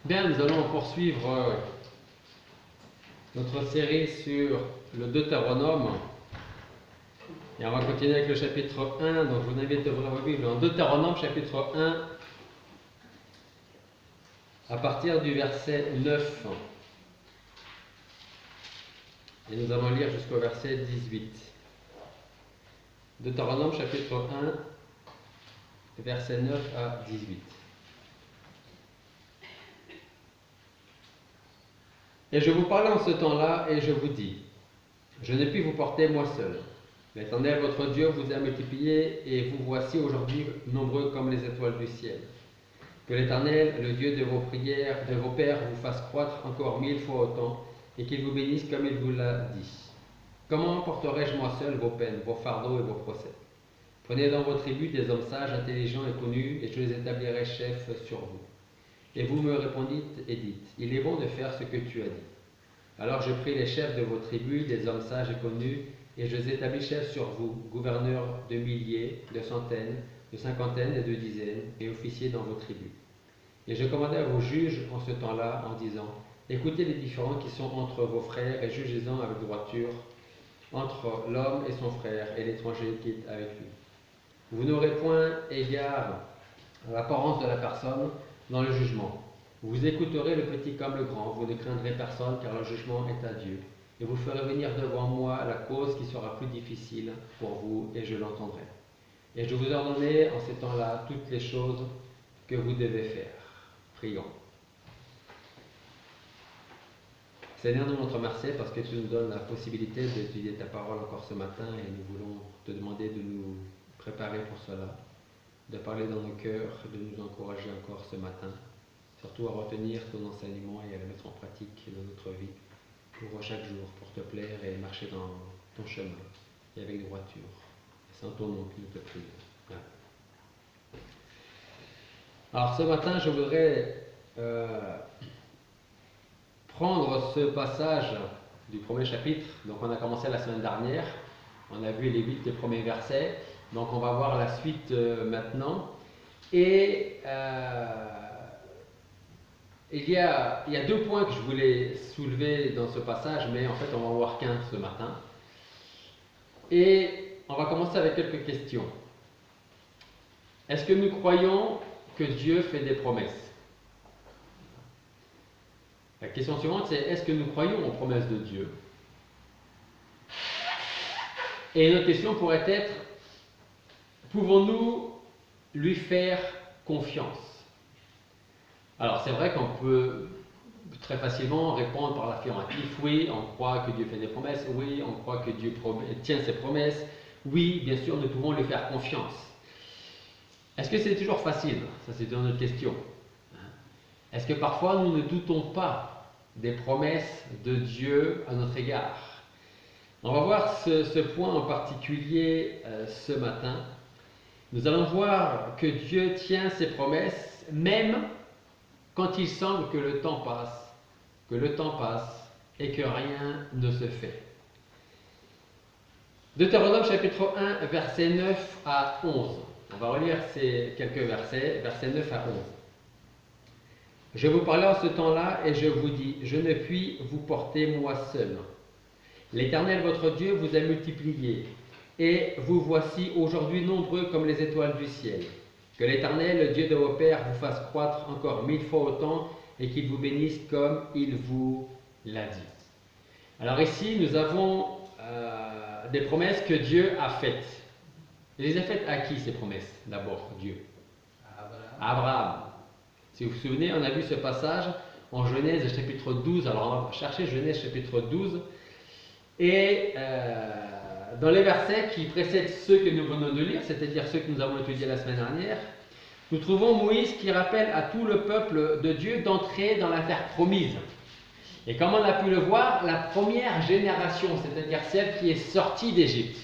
Bien, nous allons poursuivre notre série sur le Deutéronome. Et on va continuer avec le chapitre 1. Donc je vous invite à ouvrir vos Bibles en Deutéronome chapitre 1 à partir du verset 9. Et nous allons lire jusqu'au verset 18. Deutéronome chapitre 1, verset 9 à 18. Et je vous parlais en ce temps-là, et je vous dis, je ne puis vous porter moi seul. L'Éternel, votre Dieu, vous a multiplié, et vous voici aujourd'hui nombreux comme les étoiles du ciel. Que l'Éternel, le Dieu de vos prières, de vos pères, vous fasse croître encore 1000 fois autant, et qu'il vous bénisse comme il vous l'a dit. Comment porterai-je moi seul vos peines, vos fardeaux et vos procès? Prenez dans vos tribus des hommes sages, intelligents et connus, et je les établirai chefs sur vous. Et vous me répondîtes et dites, il est bon de faire ce que tu as dit. Alors je pris les chefs de vos tribus, des hommes sages et connus, et je les établis chefs sur vous, gouverneurs de milliers, de centaines, de cinquantaines et de dizaines, et officiers dans vos tribus. Et je commandai à vos juges en ce temps-là, en disant, écoutez les différends qui sont entre vos frères, et jugez-en avec droiture, entre l'homme et son frère, et l'étranger qui est avec lui. Vous n'aurez point égard à l'apparence de la personne dans le jugement. Vous écouterez le petit comme le grand, vous ne craindrez personne, car le jugement est à Dieu. Et vous ferez venir devant moi la cause qui sera plus difficile pour vous, et je l'entendrai. Et je vous ordonnerai en ces temps-là toutes les choses que vous devez faire. Prions. Seigneur, nous te remercions parce que tu nous donnes la possibilité d'étudier ta parole encore ce matin, et nous voulons te demander de nous préparer pour cela, de parler dans nos cœurs, de nous encourager encore ce matin, surtout à retenir ton enseignement et à le mettre en pratique dans notre vie, pour chaque jour, pour te plaire et marcher dans ton chemin, et avec droiture. C'est en ton nom que nous te prions. Amen. Alors ce matin, je voudrais prendre ce passage du premier chapitre. Donc on a commencé la semaine dernière, on a vu les 8 premiers versets, donc on va voir la suite maintenant. Et il y a 2 points que je voulais soulever dans ce passage, mais en fait on va en voir qu'un ce matin. Et on va commencer avec quelques questions. Est-ce que nous croyons que Dieu fait des promesses? La question suivante, c'est est-ce que nous croyons aux promesses de Dieu? Et une autre question pourrait être, pouvons-nous lui faire confiance? Alors c'est vrai qu'on peut très facilement répondre par l'affirmatif, oui, on croit que Dieu fait des promesses, oui, on croit que Dieu tient ses promesses, oui, bien sûr, nous pouvons lui faire confiance. Est-ce que c'est toujours facile? Ça, c'est une autre question. Est-ce que parfois nous ne doutons pas des promesses de Dieu à notre égard? On va voir ce point en particulier ce matin. Nous allons voir que Dieu tient ses promesses, même quand il semble que le temps passe et que rien ne se fait. Deutéronome chapitre 1, versets 9 à 11. On va relire ces quelques versets, versets 9 à 11. Je vous parlais en ce temps-là, et je vous dis, je ne puis vous porter moi seul. L'Éternel votre Dieu vous a multiplié, et vous voici aujourd'hui nombreux comme les étoiles du ciel. Que l'Éternel, le Dieu de vos pères, vous fasse croître encore 1000 fois autant, et qu'il vous bénisse comme il vous l'a dit. Alors ici, nous avons des promesses que Dieu a faites. Il les a faites à qui ces promesses? D'abord, Dieu. Abraham. Si vous vous souvenez, on a vu ce passage en Genèse chapitre 12. Alors on va chercher Genèse chapitre 12. Et dans les versets qui précèdent ceux que nous venons de lire, c'est-à-dire ceux que nous avons étudiés la semaine dernière, nous trouvons Moïse qui rappelle à tout le peuple de Dieu d'entrer dans la terre promise. Et comme on a pu le voir, la première génération, c'est-à-dire celle qui est sortie d'Égypte,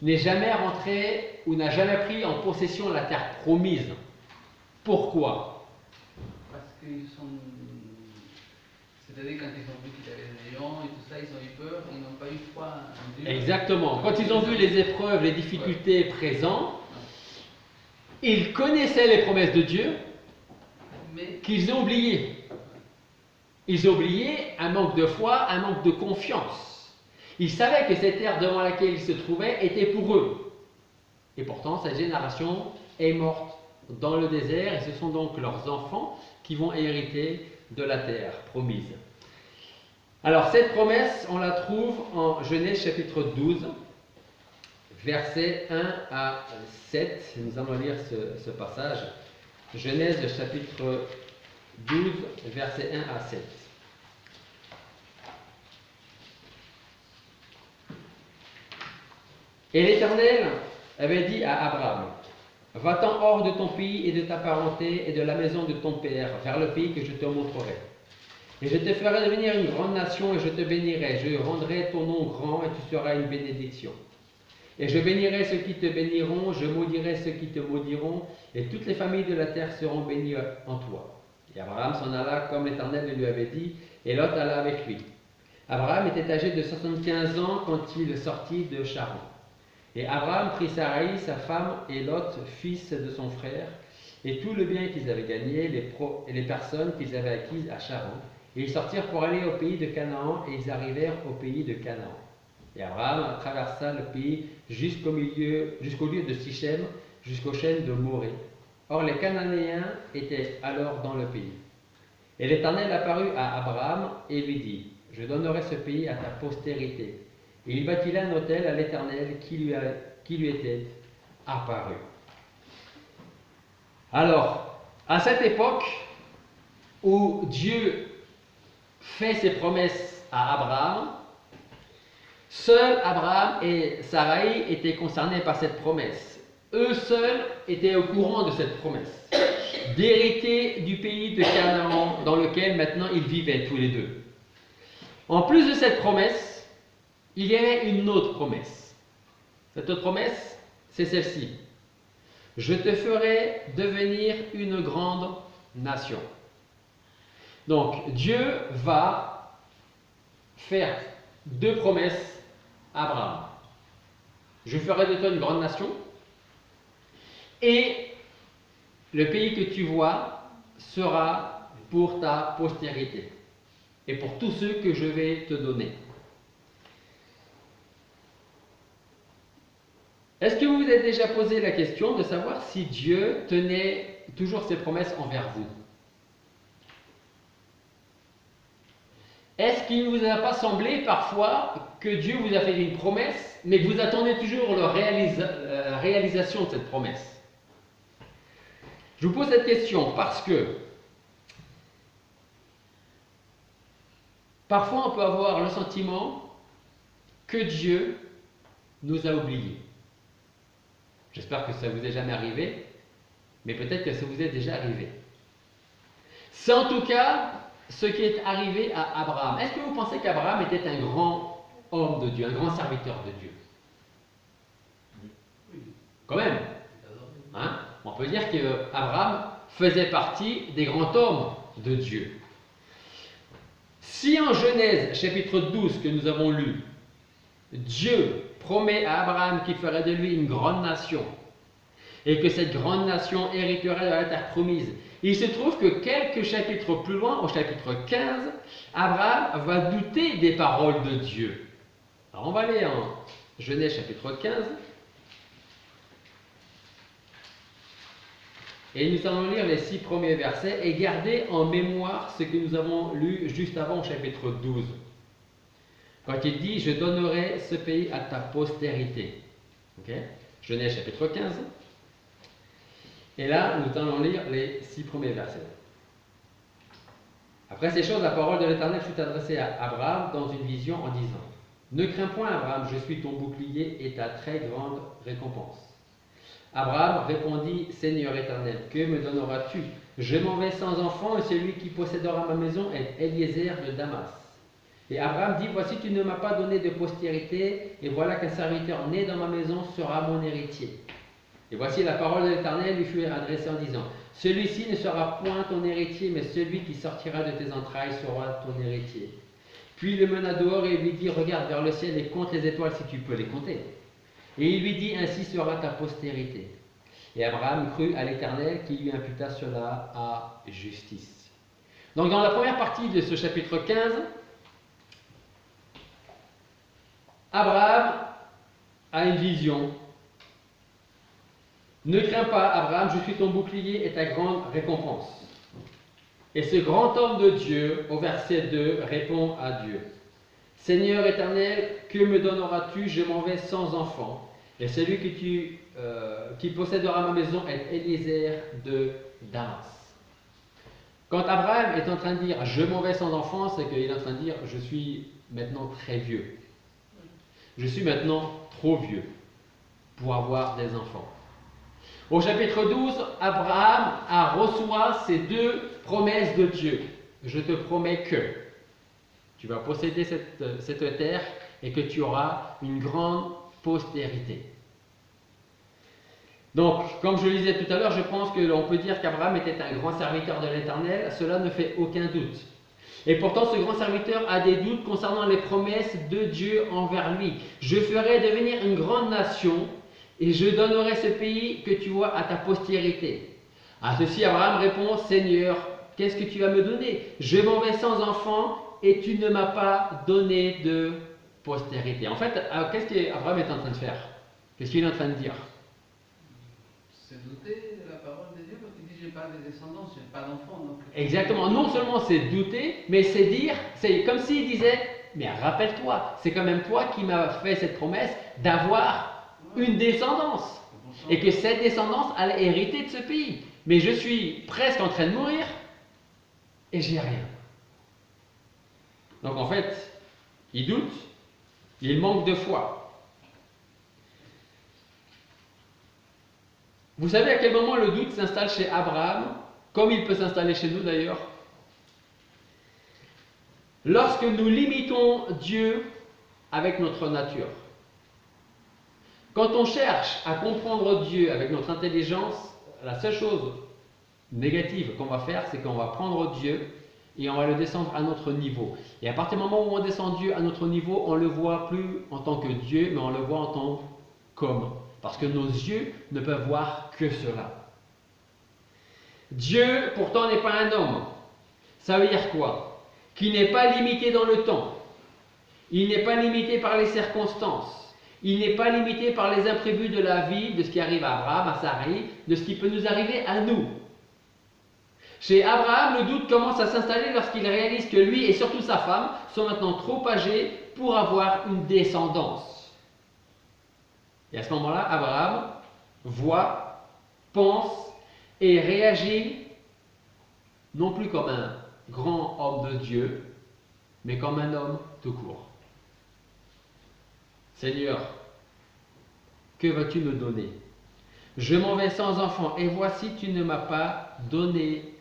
n'est jamais rentrée ou n'a jamais pris en possession la terre promise. Pourquoi? Parce qu'ils sont. C'est-à-dire quand ils ont vu qu'il y avait des lions et tout ça, ils ont eu peur, ils n'ont pas eu foi en Dieu. Exactement. Quand ils ont vu les épreuves, les difficultés présentes, ils connaissaient les promesses de Dieu, mais qu'ils ont oublié. Ils ont oublié un manque de foi, un manque de confiance. Ils savaient que cette terre devant laquelle ils se trouvaient était pour eux. Et pourtant, cette génération est morte dans le désert et ce sont donc leurs enfants qui vont hériter de la terre promise. Alors, cette promesse, on la trouve en Genèse chapitre 12, versets 1 à 7. Nous allons lire ce passage. Genèse chapitre 12, versets 1 à 7. Et l'Éternel avait dit à Abraham, « Va-t'en hors de ton pays et de ta parenté et de la maison de ton père, vers le pays que je te montrerai. Et je te ferai devenir une grande nation et je te bénirai. Je rendrai ton nom grand et tu seras une bénédiction. Et je bénirai ceux qui te béniront, je maudirai ceux qui te maudiront, et toutes les familles de la terre seront bénies en toi. » Et Abraham s'en alla comme l'Éternel le lui avait dit, et Lot alla avec lui. Abraham était âgé de 75 ans quand il sortit de Charan. Et Abraham prit Sarai, sa femme, et Lot, fils de son frère, et tout le bien qu'ils avaient gagné, et les personnes qu'ils avaient acquises à Charan. Et ils sortirent pour aller au pays de Canaan, et ils arrivèrent au pays de Canaan. Et Abraham traversa le pays jusqu'au lieu de Sichem, jusqu'aux chênes de Morée. Or les Cananéens étaient alors dans le pays. Et l'Éternel apparut à Abraham et lui dit, « Je donnerai ce pays à ta postérité. » Et il bâtit là un autel à l'Éternel qui lui était apparu. Alors, à cette époque où Dieu fait ses promesses à Abraham, seul Abraham et Sarai étaient concernés par cette promesse. Eux seuls étaient au courant de cette promesse, d'hériter du pays de Canaan dans lequel maintenant ils vivaient tous les deux. En plus de cette promesse, il y avait une autre promesse. Cette autre promesse, c'est celle-ci. Je te ferai devenir une grande nation. Donc, Dieu va faire deux promesses à Abraham. Je ferai de toi une grande nation et le pays que tu vois sera pour ta postérité et pour tous ceux que je vais te donner. Est-ce que vous vous êtes déjà posé la question de savoir si Dieu tenait toujours ses promesses envers vous? Est-ce qu'il ne vous a pas semblé parfois que Dieu vous a fait une promesse, mais que vous attendez toujours la réalisation de cette promesse? Je vous pose cette question parce que parfois on peut avoir le sentiment que Dieu nous a oubliés. J'espère que ça ne vous est jamais arrivé, mais peut-être que ça vous est déjà arrivé. C'est en tout cas ce qui est arrivé à Abraham. Est-ce que vous pensez qu'Abraham était un grand homme de Dieu, un grand serviteur de Dieu? Quand même. Hein? On peut dire qu'Abraham faisait partie des grands hommes de Dieu. Si en Genèse chapitre 12 que nous avons lu, Dieu promet à Abraham qu'il ferait de lui une grande nation et que cette grande nation hériterait de la terre promise, il se trouve que quelques chapitres plus loin, au chapitre 15, Abraham va douter des paroles de Dieu. Alors on va aller en Genèse chapitre 15 et nous allons lire les 6 premiers versets et garder en mémoire ce que nous avons lu juste avant au chapitre 12. Quand il dit « Je donnerai ce pays à ta postérité ». Okay? Genèse chapitre 15. Et là, nous allons lire les 6 premiers versets. Après ces choses, la parole de l'Éternel fut adressée à Abraham dans une vision en disant « Ne crains point, Abraham, je suis ton bouclier et ta très grande récompense. » Abraham répondit « Seigneur Éternel, que me donneras-tu? Je m'en vais sans enfant et celui qui possédera ma maison est Eliezer de Damas. » Et Abraham dit, « Voici, tu ne m'as pas donné de postérité, et voilà qu'un serviteur né dans ma maison sera mon héritier. » Et voici la parole de l'Éternel lui fut adressée en disant, « Celui-ci ne sera point ton héritier, mais celui qui sortira de tes entrailles sera ton héritier. » Puis il le mena dehors et lui dit, « Regarde vers le ciel et compte les étoiles si tu peux les compter. » Et il lui dit, « Ainsi sera ta postérité. » Et Abraham crut à l'Éternel qui lui imputa cela à justice. Donc dans la première partie de ce chapitre 15, Abraham a une vision. Ne crains pas, Abraham, je suis ton bouclier et ta grande récompense. Et ce grand homme de Dieu, au verset 2, répond à Dieu. Seigneur éternel, que me donneras-tu? Je m'en vais sans enfant. Et celui qui possédera ma maison est Eliezer de Damas. Quand Abraham est en train de dire « je m'en vais sans enfant », c'est qu'il est en train de dire « je suis maintenant très vieux. Je suis maintenant trop vieux pour avoir des enfants. » Au chapitre 12, Abraham a reçoit ces deux promesses de Dieu. Je te promets que tu vas posséder cette terre et que tu auras une grande postérité. Donc, comme je le disais tout à l'heure, je pense que l'on peut dire qu'Abraham était un grand serviteur de l'Éternel, cela ne fait aucun doute. Et pourtant, ce grand serviteur a des doutes concernant les promesses de Dieu envers lui. Je ferai devenir une grande nation et je donnerai ce pays que tu vois à ta postérité. À ceci, Abraham répond, Seigneur, qu'est-ce que tu vas me donner? Je m'en vais sans enfant et tu ne m'as pas donné de postérité. En fait, qu'est-ce qu'Abraham est en train de faire? Qu'est-ce qu'il est en train de dire? C'est douter de la parole de Dieu parce qu'il dit j'ai pas de descendance, j'ai pas d'enfant. Donc... Exactement, non seulement c'est douter, mais c'est dire, c'est comme s'il disait, mais rappelle-toi, c'est quand même toi qui m'as fait cette promesse d'avoir une descendance. Et que cette descendance allait hériter de ce pays. Mais je suis presque en train de mourir et j'ai rien. Donc en fait, il doute, il manque de foi. Vous savez à quel moment le doute s'installe chez Abraham, comme il peut s'installer chez nous d'ailleurs? Lorsque nous limitons Dieu avec notre nature. Quand on cherche à comprendre Dieu avec notre intelligence, la seule chose négative qu'on va faire, c'est qu'on va prendre Dieu et on va le descendre à notre niveau. Et à partir du moment où on descend Dieu à notre niveau, on ne le voit plus en tant que Dieu, mais on le voit en tant qu'homme. Parce que nos yeux ne peuvent voir que cela. Dieu, pourtant, n'est pas un homme. Ça veut dire quoi? Qu'il n'est pas limité dans le temps. Il n'est pas limité par les circonstances. Il n'est pas limité par les imprévus de la vie, de ce qui arrive à Abraham, à Sarai, de ce qui peut nous arriver à nous. Chez Abraham, le doute commence à s'installer lorsqu'il réalise que lui et surtout sa femme sont maintenant trop âgés pour avoir une descendance. Et à ce moment-là, Abraham voit, pense et réagit non plus comme un grand homme de Dieu, mais comme un homme tout court. Seigneur, que vas-tu me donner? Je m'en vais sans enfant, et voici tu ne m'as pas donné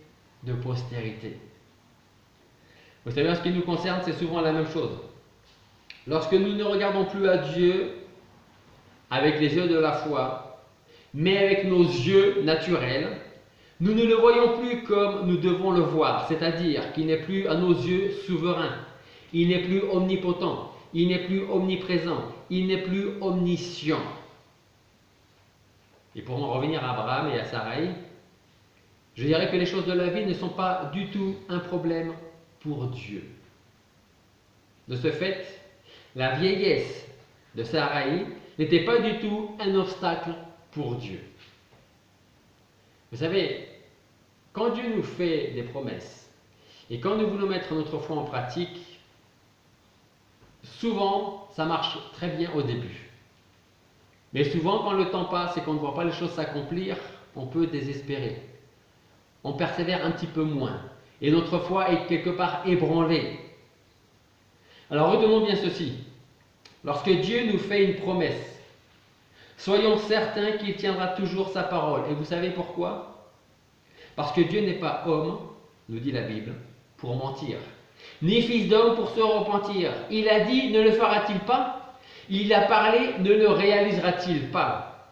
de postérité. Vous savez, en ce qui nous concerne, c'est souvent la même chose. Lorsque nous ne regardons plus à Dieu avec les yeux de la foi, mais avec nos yeux naturels, nous ne le voyons plus comme nous devons le voir, c'est-à-dire qu'il n'est plus à nos yeux souverain, il n'est plus omnipotent, il n'est plus omniprésent, il n'est plus omniscient. Et pour en revenir à Abraham et à Sarai, je dirais que les choses de la vie ne sont pas du tout un problème pour Dieu. De ce fait, la vieillesse de Sarai n'était pas du tout un obstacle pour Dieu. Vous savez, quand Dieu nous fait des promesses et quand nous voulons mettre notre foi en pratique, souvent ça marche très bien au début. Mais souvent quand le temps passe et qu'on ne voit pas les choses s'accomplir, on peut désespérer. On persévère un petit peu moins et notre foi est quelque part ébranlée. Alors retenons bien ceci. Lorsque Dieu nous fait une promesse, soyons certains qu'il tiendra toujours sa parole. Et vous savez pourquoi? Parce que Dieu n'est pas homme, nous dit la Bible, pour mentir, ni fils d'homme pour se repentir. Il a dit, ne le fera-t-il pas? Il a parlé, ne le réalisera-t-il pas?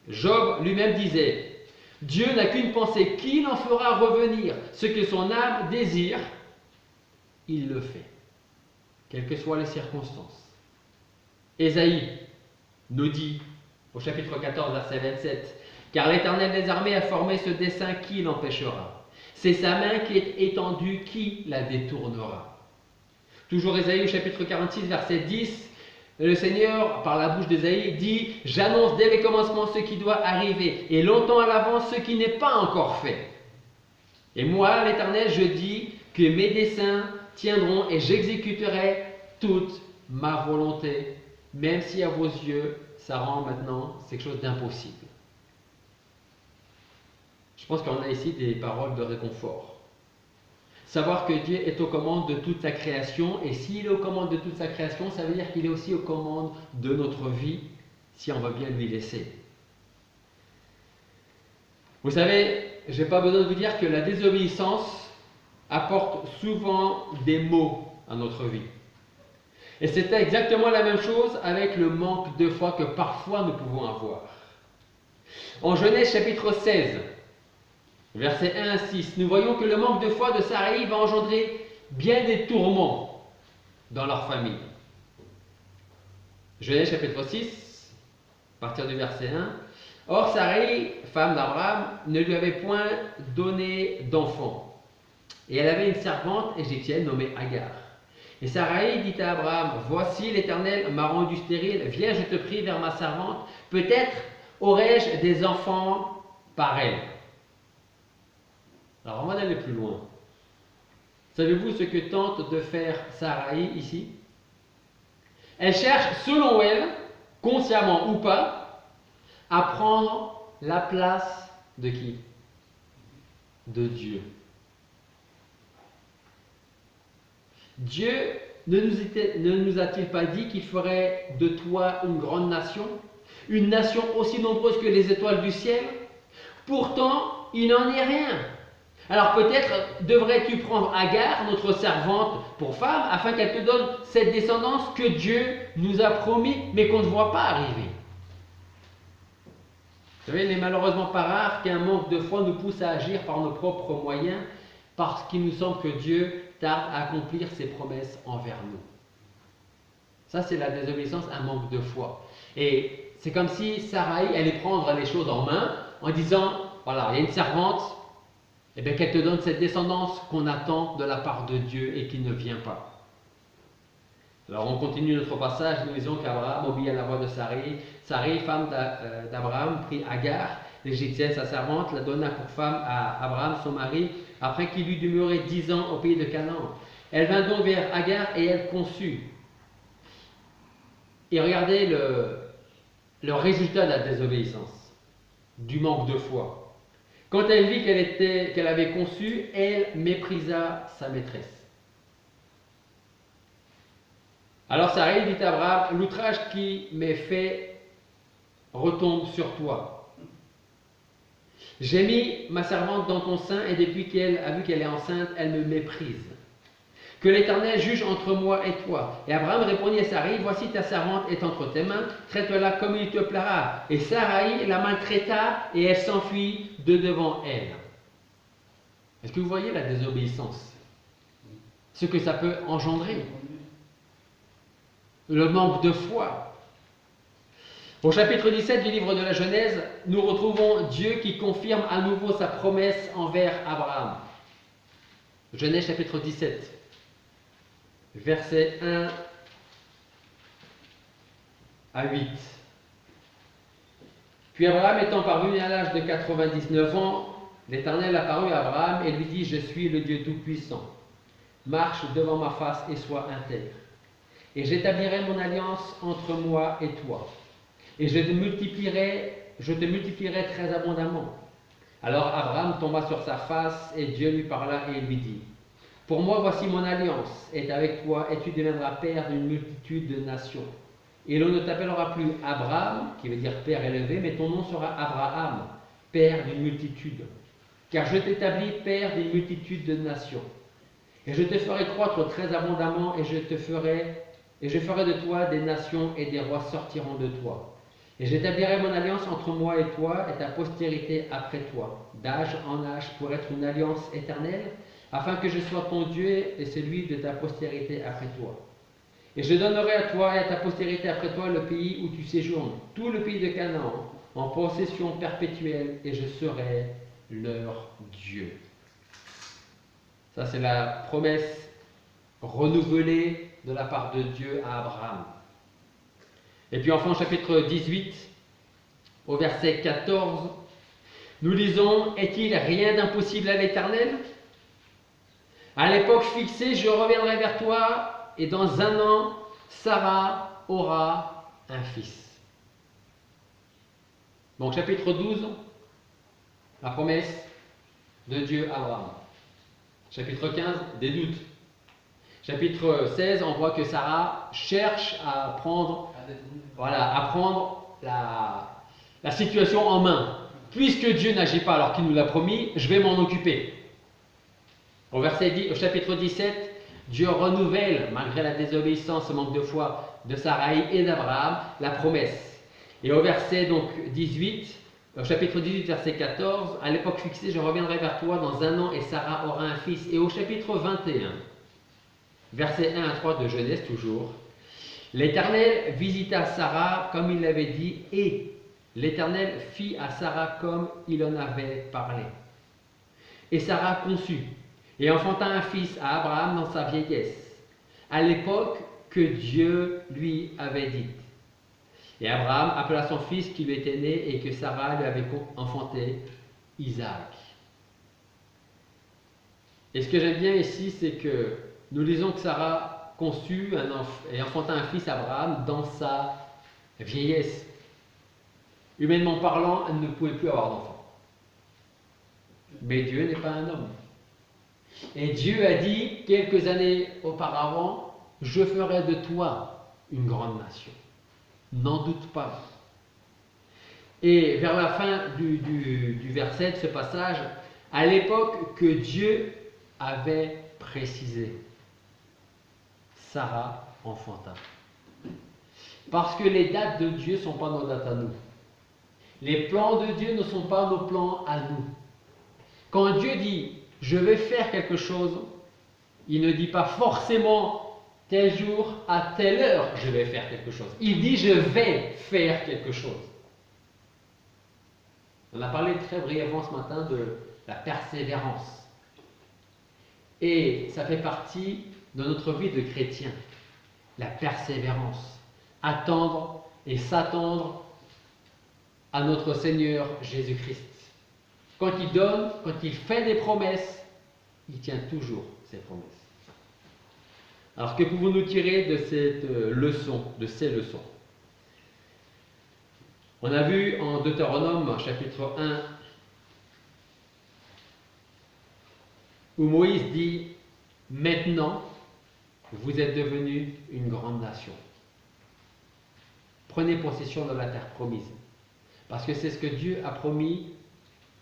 Job lui-même disait, Dieu n'a qu'une pensée, qu'il en fera revenir. Ce que son âme désire, il le fait, quelles que soient les circonstances. Ésaïe nous dit, au chapitre 14, verset 27, « Car l'Éternel des armées a formé ce dessein, qui l'empêchera? C'est sa main qui est étendue, qui la détournera? Toujours Ésaïe au chapitre 46, verset 10, le Seigneur, par la bouche d'Ésaïe, dit « J'annonce dès les commencements ce qui doit arriver, et longtemps à l'avance ce qui n'est pas encore fait. Et moi, l'Éternel, je dis que mes desseins tiendront et j'exécuterai toute ma volonté, même si à vos yeux, ça rend maintenant quelque chose d'impossible. » Je pense qu'on a ici des paroles de réconfort. Savoir que Dieu est aux commandes de toute sa création, et s'il est aux commandes de toute sa création, ça veut dire qu'il est aussi aux commandes de notre vie, si on va bien lui laisser. Vous savez, je n'ai pas besoin de vous dire que la désobéissance apporte souvent des maux à notre vie. Et c'est exactement la même chose avec le manque de foi que parfois nous pouvons avoir. En Genèse chapitre 16, versets 1 à 6, nous voyons que le manque de foi de Saraï va engendrer bien des tourments dans leur famille. Genèse chapitre 6, à partir du verset 1. Or Saraï, femme d'Abraham, ne lui avait point donné d'enfant. Et elle avait une servante égyptienne nommée Agar. Et Saraï dit à Abraham, « Voici l'Éternel m'a rendu stérile, viens je te prie vers ma servante, peut-être aurai-je des enfants par elle. » Alors on va aller plus loin. Savez-vous ce que tente de faire Saraï ici? Elle cherche, selon elle, consciemment ou pas, à prendre la place de qui? De Dieu. Dieu ne nous a-t-il pas dit qu'il ferait de toi une grande nation? Une nation aussi nombreuse que les étoiles du ciel? Pourtant, il n'en est rien. Alors peut-être devrais-tu prendre Agar, notre servante, pour femme, afin qu'elle te donne cette descendance que Dieu nous a promis, mais qu'on ne voit pas arriver. Vous savez, il n'est malheureusement pas rare qu'un manque de foi nous pousse à agir par nos propres moyens, parce qu'il nous semble que Dieu tarde à accomplir ses promesses envers nous. Ça, c'est la désobéissance, un manque de foi. Et c'est comme si Saraï allait prendre les choses en main en disant, voilà, il y a une servante, et bien qu'elle te donne cette descendance qu'on attend de la part de Dieu et qui ne vient pas. Alors on continue notre passage, nous disons qu'Abraham obéit à la voix de Saraï. Saraï, femme d'Abraham, prit Agar, l'Égyptienne, sa servante, la donna pour femme à Abraham, son mari, après qu'il eut demeuré 10 ans au pays de Canaan. Elle vint donc vers Agar et elle conçut. Et regardez le résultat de la désobéissance, du manque de foi. Quand elle vit qu'elle avait conçu, elle méprisa sa maîtresse. Alors Saraï dit à Abraham, l'outrage qui m'est fait retombe sur toi. J'ai mis ma servante dans ton sein et depuis qu'elle a vu qu'elle est enceinte, elle me méprise. Que l'Éternel juge entre moi et toi. Et Abraham répondit à Saraï, voici ta servante est entre tes mains, traite-la comme il te plaira. Et Saraï la maltraita et elle s'enfuit de devant elle. Est-ce que vous voyez la désobéissance? Ce que ça peut engendrer. Le manque de foi. Au chapitre 17 du livre de la Genèse, nous retrouvons Dieu qui confirme à nouveau sa promesse envers Abraham. Genèse chapitre 17. Versets 1 à 8. Puis Abraham étant parvenu à l'âge de 99 ans, l'Éternel apparut à Abraham et lui dit, je suis le Dieu Tout-Puissant. Marche devant ma face et sois intègre. Et j'établirai mon alliance entre moi et toi. Et je te multiplierai très abondamment. Alors Abraham tomba sur sa face et Dieu lui parla et lui dit, pour moi, voici mon alliance est avec toi et tu deviendras père d'une multitude de nations. Et l'on ne t'appellera plus Abraham, qui veut dire père élevé, mais ton nom sera Abraham, père d'une multitude. Car je t'établis père d'une multitude de nations. Et je te ferai croître très abondamment et je ferai de toi des nations et des rois sortiront de toi. Et j'établirai mon alliance entre moi et toi et ta postérité après toi, d'âge en âge pour être une alliance éternelle, afin que je sois ton Dieu et celui de ta postérité après toi. Et je donnerai à toi et à ta postérité après toi le pays où tu séjournes, tout le pays de Canaan, en possession perpétuelle, et je serai leur Dieu. Ça, c'est la promesse renouvelée de la part de Dieu à Abraham. Et puis enfin, au chapitre 18, au verset 14, nous lisons « Est-il rien d'impossible à l'Éternel ? À l'époque fixée, je reviendrai vers toi, et dans un an, Sarah aura un fils. » Donc chapitre 12, la promesse de Dieu à Abraham. Chapitre 15, des doutes. Chapitre 16, on voit que Sarah cherche à prendre, la situation en main. Puisque Dieu n'agit pas alors qu'il nous l'a promis, je vais m'en occuper. Au chapitre 17, Dieu renouvelle, malgré la désobéissance, ce manque de foi de Sarai et d'Abraham, la promesse. Et au verset donc 18, au chapitre 18, verset 14, à l'époque fixée, je reviendrai vers toi dans un an et Sarah aura un fils. Et au chapitre 21, verset 1 à 3 de Genèse toujours, l'Éternel visita Sarah comme il l'avait dit, et l'Éternel fit à Sarah comme il en avait parlé. Et Sarah conçut et enfanta un fils à Abraham dans sa vieillesse, à l'époque que Dieu lui avait dit. Et Abraham appela son fils qui lui était né et que Sarah lui avait enfanté, Isaac. Et ce que j'aime bien ici, c'est que nous lisons que Sarah conçut et enfanta un fils à Abraham dans sa vieillesse. Humainement parlant, elle ne pouvait plus avoir d'enfant. Mais Dieu n'est pas un homme. Et Dieu a dit quelques années auparavant, je ferai de toi une grande nation. N'en doute pas. Et vers la fin du verset de ce passage, à l'époque que Dieu avait précisé, Sarah enfanta. Parce que les dates de Dieu ne sont pas nos dates à nous. Les plans de Dieu ne sont pas nos plans à nous. Quand Dieu dit « je vais faire quelque chose », il ne dit pas forcément tel jour, à telle heure, je vais faire quelque chose. Il dit je vais faire quelque chose. On a parlé très brièvement ce matin de la persévérance. Et ça fait partie de notre vie de chrétien. La persévérance. Attendre et s'attendre à notre Seigneur Jésus-Christ. Quand il donne, quand il fait des promesses, il tient toujours ses promesses. Alors que pouvons-nous tirer de cette leçon, de ces leçons? On a vu en Deutéronome, chapitre 1, où Moïse dit « Maintenant, vous êtes devenus une grande nation. Prenez possession de la terre promise. » Parce que c'est ce que Dieu a promis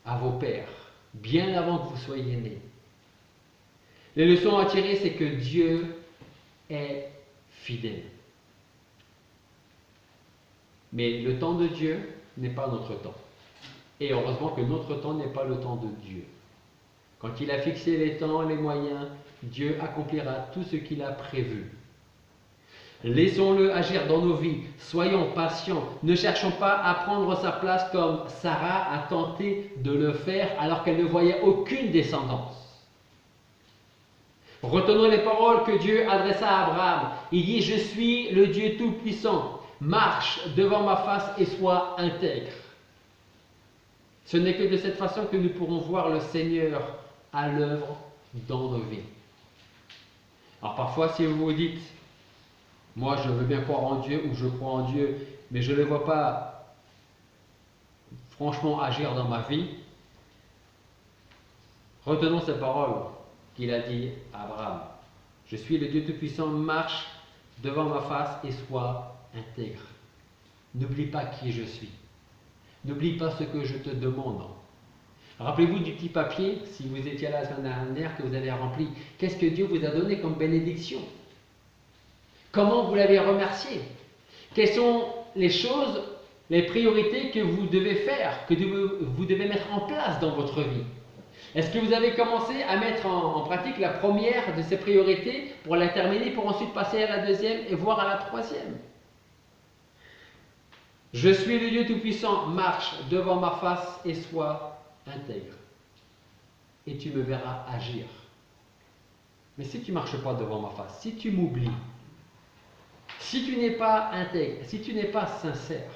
à vos pères, bien avant que vous soyez nés. Les leçons à tirer, c'est que Dieu est fidèle. Mais le temps de Dieu n'est pas notre temps. Et heureusement que notre temps n'est pas le temps de Dieu. Quand il a fixé les temps, les moyens, Dieu accomplira tout ce qu'il a prévu. Laissons-le agir dans nos vies. Soyons patients. Ne cherchons pas à prendre sa place comme Sarah a tenté de le faire alors qu'elle ne voyait aucune descendance. Retenons les paroles que Dieu adressa à Abraham. Il dit « Je suis le Dieu Tout-Puissant. Marche devant ma face et sois intègre. » Ce n'est que de cette façon que nous pourrons voir le Seigneur à l'œuvre dans nos vies. Alors parfois, si vous vous dites « Moi, je veux bien croire en Dieu » ou « Je crois en Dieu, mais je ne le vois pas franchement agir dans ma vie », retenons ces paroles qu'il a dit à Abraham. « Je suis le Dieu Tout-Puissant, marche devant ma face et sois intègre. » N'oublie pas qui je suis. N'oublie pas ce que je te demande. Rappelez-vous du petit papier, si vous étiez là la semaine dernière, que vous avez rempli. Qu'est-ce que Dieu vous a donné comme bénédiction? Comment vous l'avez remercié? Quelles sont les choses, les priorités que vous devez faire, que vous devez mettre en place dans votre vie? Est-ce que vous avez commencé à mettre en pratique la première de ces priorités pour la terminer, pour ensuite passer à la deuxième et voire à la troisième? Je suis le Dieu Tout-Puissant, marche devant ma face et sois intègre. Et tu me verras agir. Mais si tu ne marches pas devant ma face, si tu m'oublies, si tu n'es pas intègre, si tu n'es pas sincère,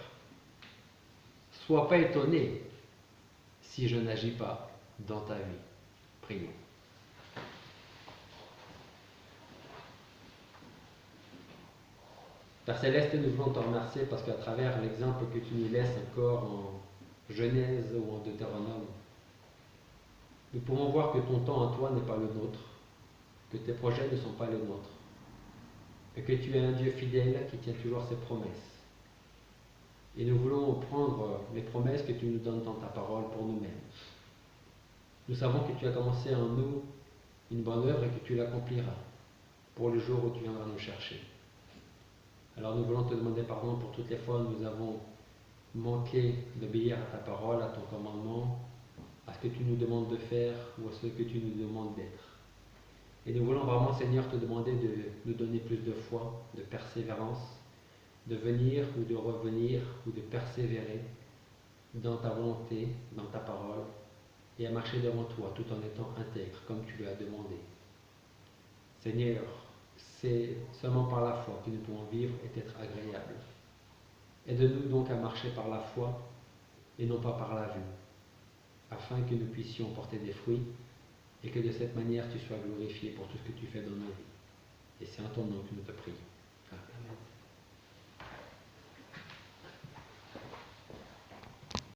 sois pas étonné si je n'agis pas dans ta vie. Prions. Père Céleste, nous voulons te remercier parce qu'à travers l'exemple que tu nous laisses encore en Genèse ou en Deutéronome, nous pouvons voir que ton temps en toi n'est pas le nôtre, que tes projets ne sont pas les nôtres, et que tu es un Dieu fidèle qui tient toujours ses promesses. Et nous voulons prendre les promesses que tu nous donnes dans ta parole pour nous-mêmes. Nous savons que tu as commencé en nous une bonne œuvre et que tu l'accompliras pour le jour où tu viendras nous chercher. Alors nous voulons te demander pardon pour toutes les fois où nous avons manqué d'obéir à ta parole, à ton commandement, à ce que tu nous demandes de faire ou à ce que tu nous demandes d'être. Et nous voulons vraiment, Seigneur, te demander de nous donner plus de foi, de persévérance, de venir ou de revenir ou de persévérer dans ta volonté, dans ta parole, et à marcher devant toi tout en étant intègre comme tu l'as demandé. Seigneur, c'est seulement par la foi que nous pouvons vivre et être agréables. Aide-nous donc à marcher par la foi et non pas par la vue, afin que nous puissions porter des fruits et que de cette manière tu sois glorifié pour tout ce que tu fais dans nos vies. Et c'est en ton nom que nous te prions. Amen.